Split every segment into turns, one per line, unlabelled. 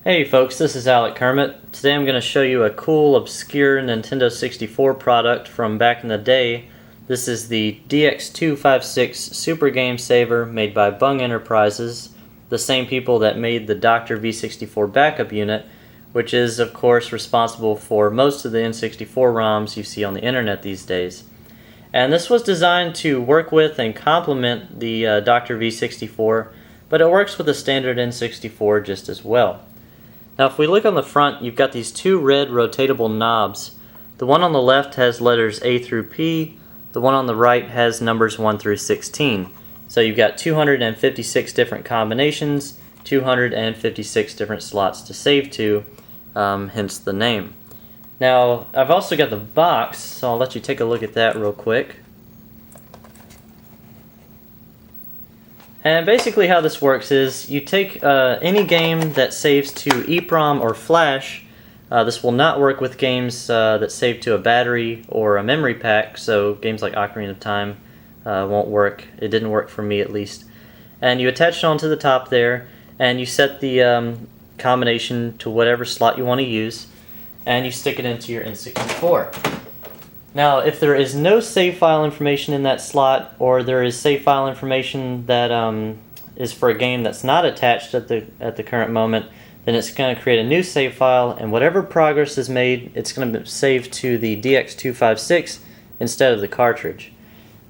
Hey folks, this is aleckermit. Today I'm going to show you a cool, obscure Nintendo 64 product from back in the day. This is the DX256 Super Game Saver made by Bung Enterprises, the same people that made the Dr. V64 backup unit, which is of course responsible for most of the N64 ROMs you see on the internet these days. And this was designed to work with and complement the Dr. V64, but it works with the standard N64 just as well. Now if we look on the front, you've got these two red rotatable knobs. The one on the left has letters A through P, the one on the right has numbers 1 through 16. So you've got 256 different combinations, 256 different slots to save to, hence the name. Now I've also got the box, so I'll let you take a look at that real quick. And basically how this works is you take any game that saves to EEPROM or flash. This will not work with games that save to a battery or a memory pack, so games like Ocarina of Time won't work. It didn't work for me at least. And you attach it onto the top there, and you set the combination to whatever slot you want to use, and you stick it into your N64. Now, if there is no save file information in that slot, or there is save file information that is for a game that's not attached at the current moment, then it's going to create a new save file, and whatever progress is made, it's going to save to the DX256 instead of the cartridge.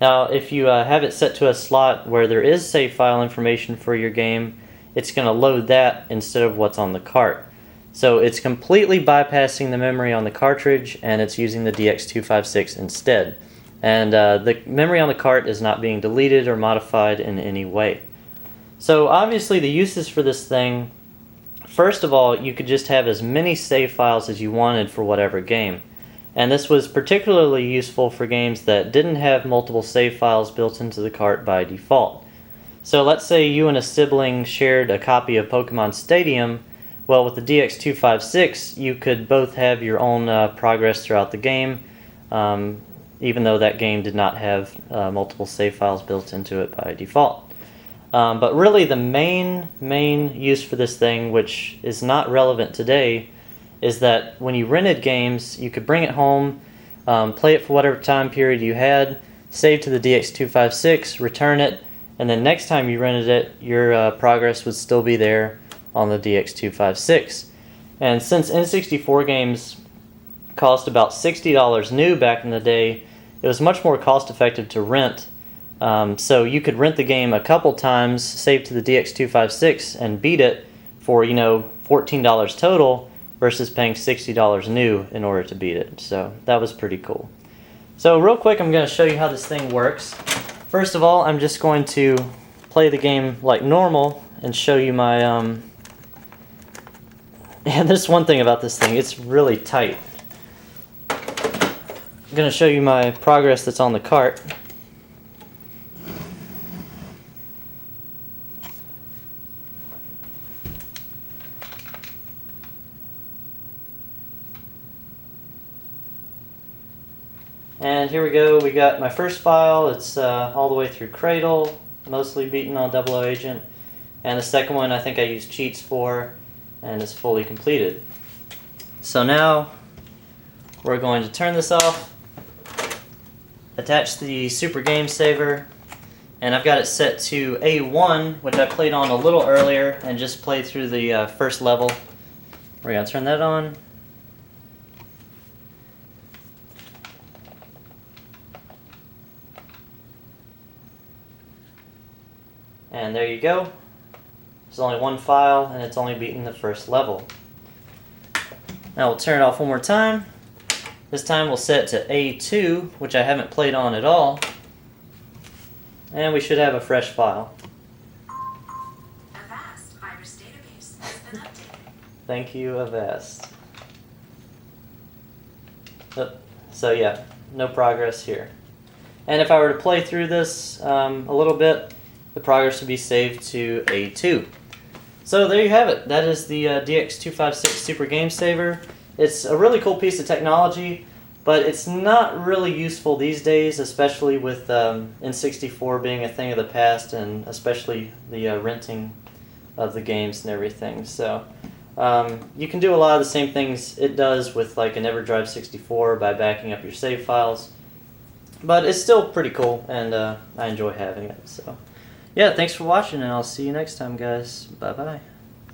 Now, if you have it set to a slot where there is save file information for your game, it's going to load that instead of what's on the cart. So it's completely bypassing the memory on the cartridge, and it's using the DX256 instead. And the memory on the cart is not being deleted or modified in any way. So obviously the uses for this thing, first of all, you could just have as many save files as you wanted for whatever game. And this was particularly useful for games that didn't have multiple save files built into the cart by default. So let's say you and a sibling shared a copy of Pokemon Stadium. Well, with the DX256, you could both have your own progress throughout the game, even though that game did not have multiple save files built into it by default. But really the main use for this thing, which is not relevant today, is that when you rented games, you could bring it home, play it for whatever time period you had, save to the DX256, return it, and then next time you rented it, your progress would still be there on the DX256. And since N64 games cost about $60 new back in the day, it was much more cost effective to rent. So you could rent the game a couple times, save to the DX256, and beat it for $14 total versus paying $60 new in order to beat it. So that was pretty cool. So real quick, I'm going to show you how this thing works. First of all, I'm just going to play the game like normal and show you my and there's one thing about this thing, it's really tight. I'm going to show you my progress that's on the cart. And here we go, we got my first file, it's all the way through Cradle, mostly beaten on 00 Agent. And the second one I think I used cheats for, and it's fully completed. So now we're going to turn this off, attach the Super Game Saver, and I've got it set to A1, which I played on a little earlier and just played through the first level. We're going to turn that on. And there you go. There's only one file, and it's only beaten the first level. Now we'll turn it off one more time. This time we'll set it to A2, which I haven't played on at all. And we should have a fresh file.
Avast virus database has been updated.
Thank you, Avast. So yeah, no progress here. And if I were to play through this a little bit, the progress would be saved to A2. So there you have it. That is the DX256 Super Game Saver. It's a really cool piece of technology, but it's not really useful these days, especially with N64 being a thing of the past, and especially the renting of the games and everything. So You can do a lot of the same things it does with like an EverDrive 64 by backing up your save files, but it's still pretty cool, and I enjoy having it. So, yeah, thanks for watching, and I'll see you next time, guys. Bye bye.